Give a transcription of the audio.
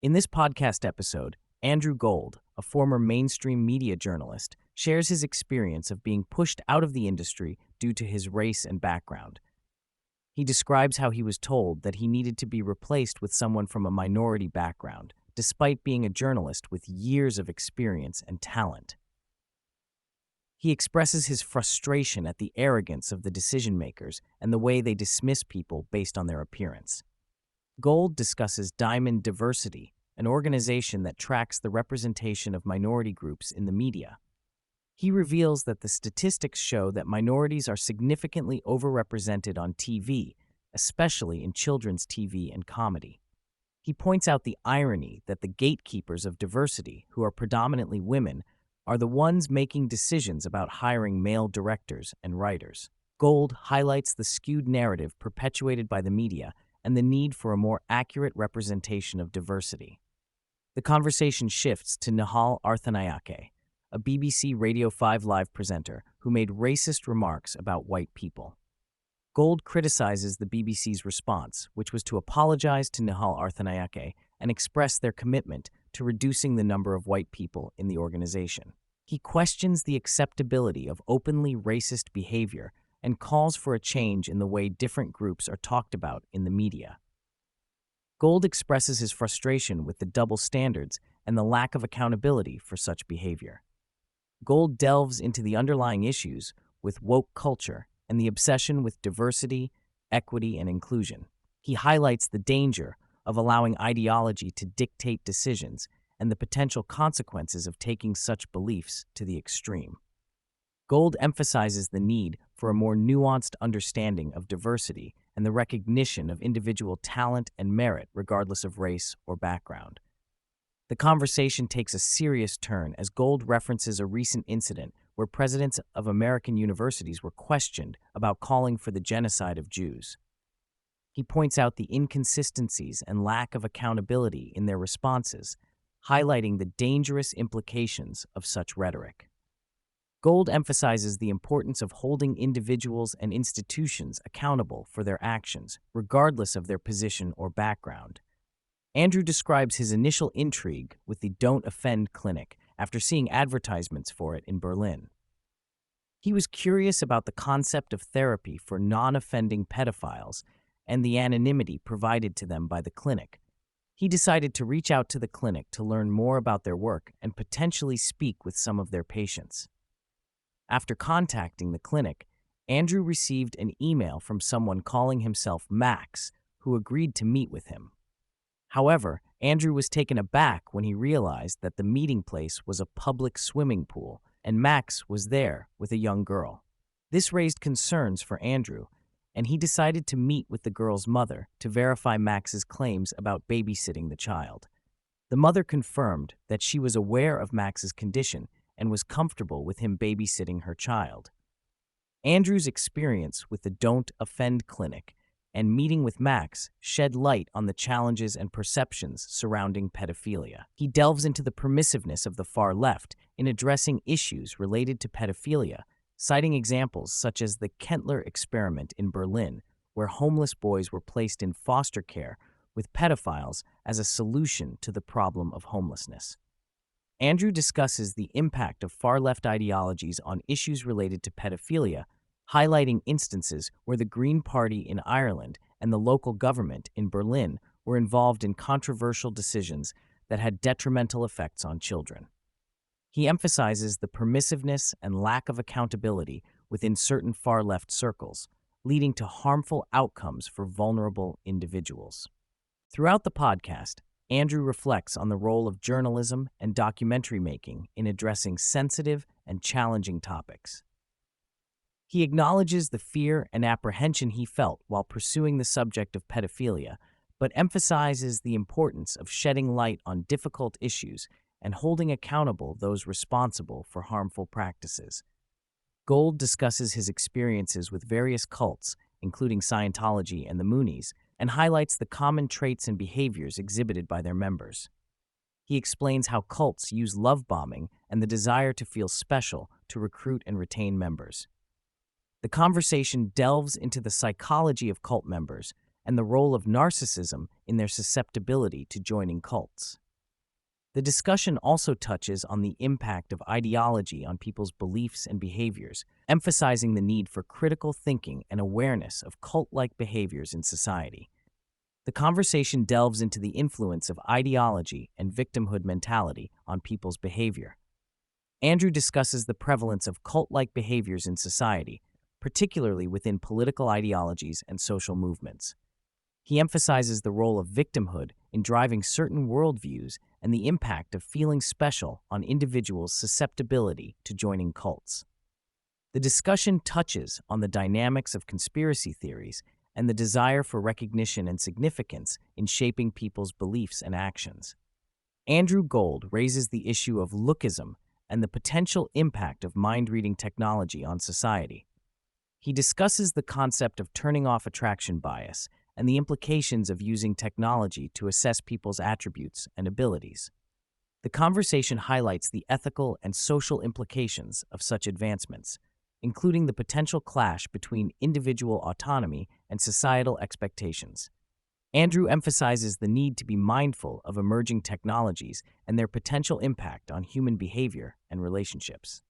In this podcast episode, Andrew Gold, a former mainstream media journalist, shares his experience of being pushed out of the industry due to his race and background. He describes how he was told that he needed to be replaced with someone from a minority background, despite being a journalist with years of experience and talent. He expresses his frustration at the arrogance of the decision-makers and the way they dismiss people based on their appearance. Gold discusses Diamond Diversity, an organization that tracks the representation of minority groups in the media. He reveals that the statistics show that minorities are significantly overrepresented on TV, especially in children's TV and comedy. He points out the irony that the gatekeepers of diversity, who are predominantly women, are the ones making decisions about hiring male directors and writers. Gold highlights the skewed narrative perpetuated by the media and the need for a more accurate representation of diversity. The conversation shifts to Nihal Arthanayake, a BBC Radio 5 Live presenter who made racist remarks about white people. Gold criticizes the BBC's response, which was to apologize to Nihal Arthanayake and express their commitment to reducing the number of white people in the organization. He questions the acceptability of openly racist behavior and calls for a change in the way different groups are talked about in the media. Gold expresses his frustration with the double standards and the lack of accountability for such behavior. Gold delves into the underlying issues with woke culture and the obsession with diversity, equity, and inclusion. He highlights the danger of allowing ideology to dictate decisions and the potential consequences of taking such beliefs to the extreme. Gold emphasizes the need for a more nuanced understanding of diversity and the recognition of individual talent and merit regardless of race or background. The conversation takes a serious turn as Gold references a recent incident where presidents of American universities were questioned about calling for the genocide of Jews. He points out the inconsistencies and lack of accountability in their responses, highlighting the dangerous implications of such rhetoric. Gold emphasizes the importance of holding individuals and institutions accountable for their actions, regardless of their position or background. Andrew describes his initial intrigue with the Don't Offend clinic after seeing advertisements for it in Berlin. He was curious about the concept of therapy for non-offending pedophiles and the anonymity provided to them by the clinic. He decided to reach out to the clinic to learn more about their work and potentially speak with some of their patients. After contacting the clinic, Andrew received an email from someone calling himself Max, who agreed to meet with him. However, Andrew was taken aback when he realized that the meeting place was a public swimming pool, and Max was there with a young girl. This raised concerns for Andrew, and he decided to meet with the girl's mother to verify Max's claims about babysitting the child. The mother confirmed that she was aware of Max's condition and was comfortable with him babysitting her child. Andrew's experience with the Don't Offend clinic and meeting with Max shed light on the challenges and perceptions surrounding pedophilia. He delves into the permissiveness of the far left in addressing issues related to pedophilia, citing examples such as the Kentler experiment in Berlin, where homeless boys were placed in foster care with pedophiles as a solution to the problem of homelessness. Andrew discusses the impact of far-left ideologies on issues related to pedophilia, highlighting instances where the Green Party in Ireland and the local government in Berlin were involved in controversial decisions that had detrimental effects on children. He emphasizes the permissiveness and lack of accountability within certain far-left circles, leading to harmful outcomes for vulnerable individuals. Throughout the podcast, Andrew reflects on the role of journalism and documentary making in addressing sensitive and challenging topics. He acknowledges the fear and apprehension he felt while pursuing the subject of pedophilia, but emphasizes the importance of shedding light on difficult issues and holding accountable those responsible for harmful practices. Gold discusses his experiences with various cults, including Scientology and the Moonies, and highlights the common traits and behaviors exhibited by their members. He explains how cults use love bombing and the desire to feel special to recruit and retain members. The conversation delves into the psychology of cult members and the role of narcissism in their susceptibility to joining cults. The discussion also touches on the impact of ideology on people's beliefs and behaviors, emphasizing the need for critical thinking and awareness of cult-like behaviors in society. The conversation delves into the influence of ideology and victimhood mentality on people's behavior. Andrew discusses the prevalence of cult-like behaviors in society, particularly within political ideologies and social movements. He emphasizes the role of victimhood in driving certain worldviews and the impact of feeling special on individuals' susceptibility to joining cults. The discussion touches on the dynamics of conspiracy theories and the desire for recognition and significance in shaping people's beliefs and actions. Andrew Gold raises the issue of lookism and the potential impact of mind-reading technology on society. He discusses the concept of turning off attraction bias and the implications of using technology to assess people's attributes and abilities. The conversation highlights the ethical and social implications of such advancements, including the potential clash between individual autonomy and societal expectations. Andrew emphasizes the need to be mindful of emerging technologies and their potential impact on human behavior and relationships.